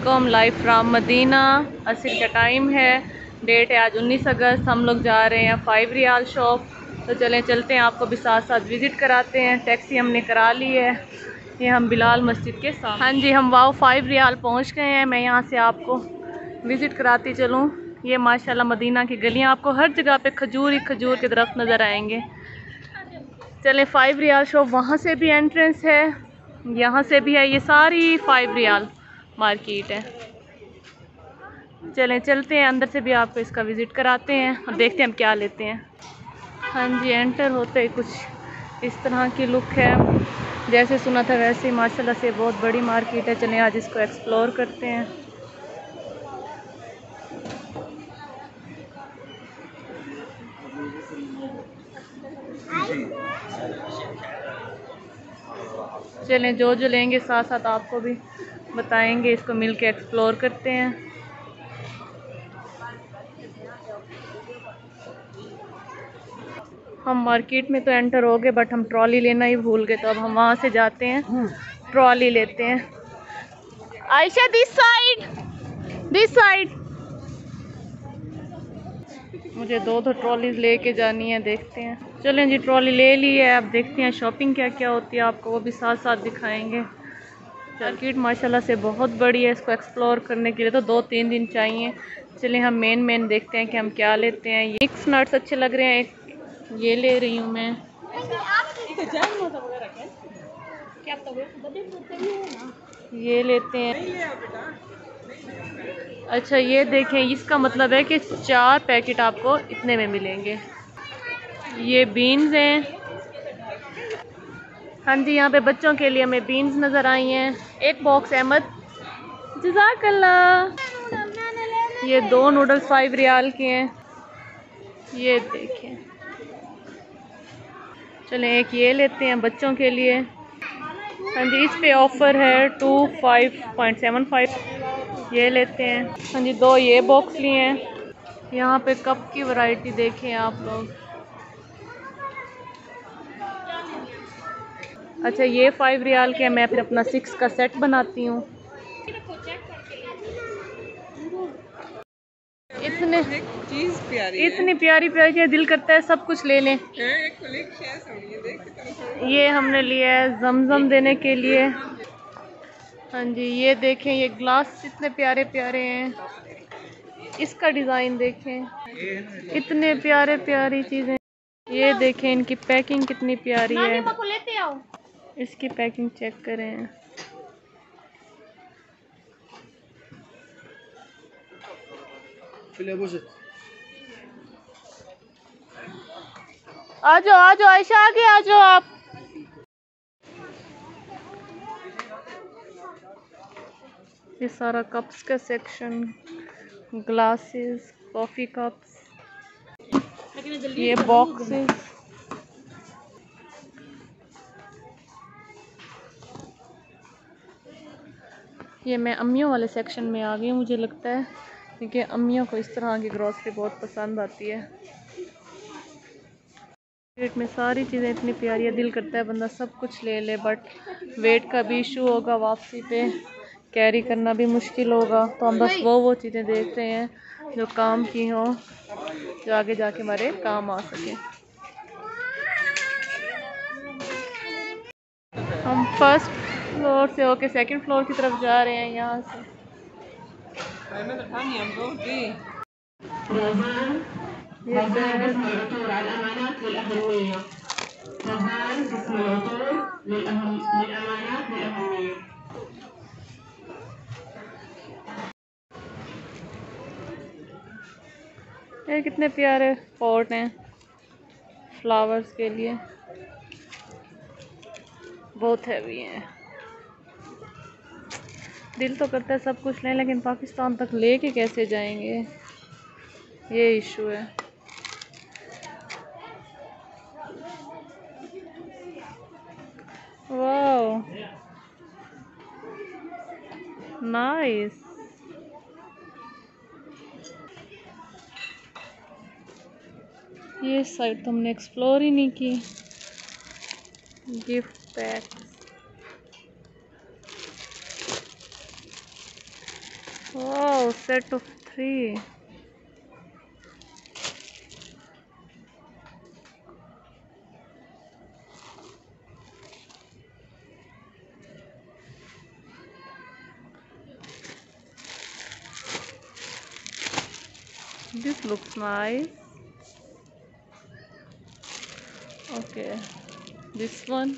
वालेकुम। Live from Medina. असर का टाइम है, डेट है आज 19 अगस्त। हम लोग जा रहे हैं 5 रियाल शॉप। तो चलते हैं, आपको भी साथ साथ विज़िट कराते हैं। टैक्सी हमने करा ली है, ये हम बिलाल मस्जिद के साथ। हाँ जी, हम वाओ 5 रियाल पहुंच गए हैं। मैं यहाँ से आपको विज़िट कराती चलूँ। ये माशाल्लाह मदीना की गलियाँ, आपको हर जगह पे खजूर ही खजूर के दरख्त नज़र आएंगे। चलें, 5 रियाल शॉप वहाँ से भी एंट्रेंस है, यहाँ से भी है। ये सारी 5 रियाल मार्केट है। चलते हैं, अंदर से भी आपको इसका विज़िट कराते हैं और देखते हैं हम क्या लेते हैं। हाँ जी, एंटर होते ही कुछ इस तरह की लुक है। जैसे सुना था वैसे ही माशाल्लाह से बहुत बड़ी मार्केट है। चलें आज इसको एक्सप्लोर करते हैं। चलें, जो लेंगे साथ साथ आपको भी बताएंगे। इसको मिल के एक्सप्लोर करते हैं। हम मार्केट में तो एंटर हो गए, बट हम ट्रॉली लेना ही भूल गए। तो अब हम वहाँ से जाते हैं, ट्रॉली लेते हैं। Ayesha this side. मुझे दो ट्रॉलीज लेके जानी है, देखते हैं। चलें जी, ट्रॉली ले ली है। अब देखते हैं शॉपिंग क्या क्या होती है, आपको वो भी साथ साथ दिखाएंगे। मार्केट माशाल्लाह से बहुत बड़ी है, इसको एक्सप्लोर करने के लिए तो 2-3 दिन चाहिए। चलिए हम मेन देखते हैं कि हम क्या लेते हैं। ये मिक्स नट्स अच्छे लग रहे हैं, एक ये ले रही हूँ मैं। ये लेते हैं। अच्छा, ये देखें, इसका मतलब है कि 4 पैकेट आपको इतने में मिलेंगे। ये बीन्स हैं। हाँ जी, यहाँ पे बच्चों के लिए हमें बीन्स नज़र आई हैं। एक बॉक्स अहमद, जज़ाकल्लाह। ये 2 नूडल्स 5 रियाल के हैं, ये देखें। चलें, एक ये लेते हैं बच्चों के लिए। हाँ जी, इस पे ऑफ़र है 2 5.75। ये लेते हैं। हाँ जी, 2 ये बॉक्स लिए हैं। यहाँ पे कप की वैरायटी देखें आप लोग। अच्छा, ये 5 रियाल के। मैं फिर अपना 6 का सेट बनाती हूँ। इतनी प्यारी प्यारी, दिल करता है सब कुछ ले लें। ये हमने लिया है जमजम देने के लिए। हाँ जी, ये देखें, ये ग्लास इतने प्यारे प्यारे हैं। इसका डिज़ाइन देखें, इतने प्यारे प्यारी चीज़ें। ये देखें, इनकी पैकिंग कितनी प्यारी है। इसकी पैकिंग चेक करें। आ जाओ आयशा, आगे आ जाओ आप। ये सारा कप्स का सेक्शन, ग्लासेस, कॉफ़ी कप्स, ये बॉक्सेस। ये मैं अम्मियों वाले सेक्शन में आ गई हूँ, मुझे लगता है, क्योंकि अम्मियों को इस तरह की ग्रॉसरी बहुत पसंद आती है। रेट में सारी चीज़ें इतनी प्यारी है, दिल करता है बंदा सब कुछ ले ले, बट वेट का भी इशू होगा, वापसी पे कैरी करना भी मुश्किल होगा। तो हम बस वो चीज़ें देख रहे हैं जो काम की हों, जो आगे जाके हमारे काम आ सके। हम फर्स्ट फ्लोर से होके सेकंड फ्लोर की तरफ जा रहे हैं। यहाँ से ये कितने प्यारे पॉट हैं फ्लावर्स के लिए, बहुत हैवी हैं। दिल तो करता है सब कुछ लें, लेकिन पाकिस्तान तक लेके कैसे जाएंगे, ये इशू है। Wow, nice. ये साइड तो हमने एक्सप्लोर ही नहीं की। Gift PACS, Wow, set of 3. This looks nice. Okay, this one.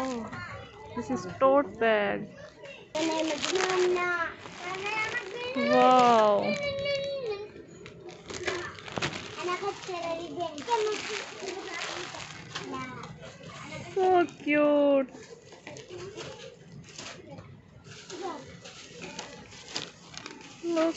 Oh, this is tote bag. Wow. So cute. Look.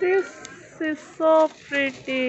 This is so pretty.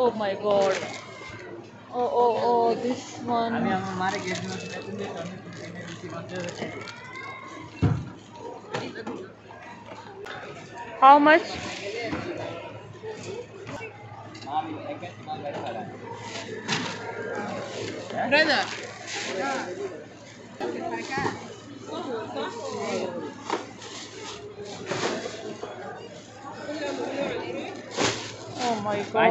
Oh my god. Oh, this one. How much? Brother, Oh my god.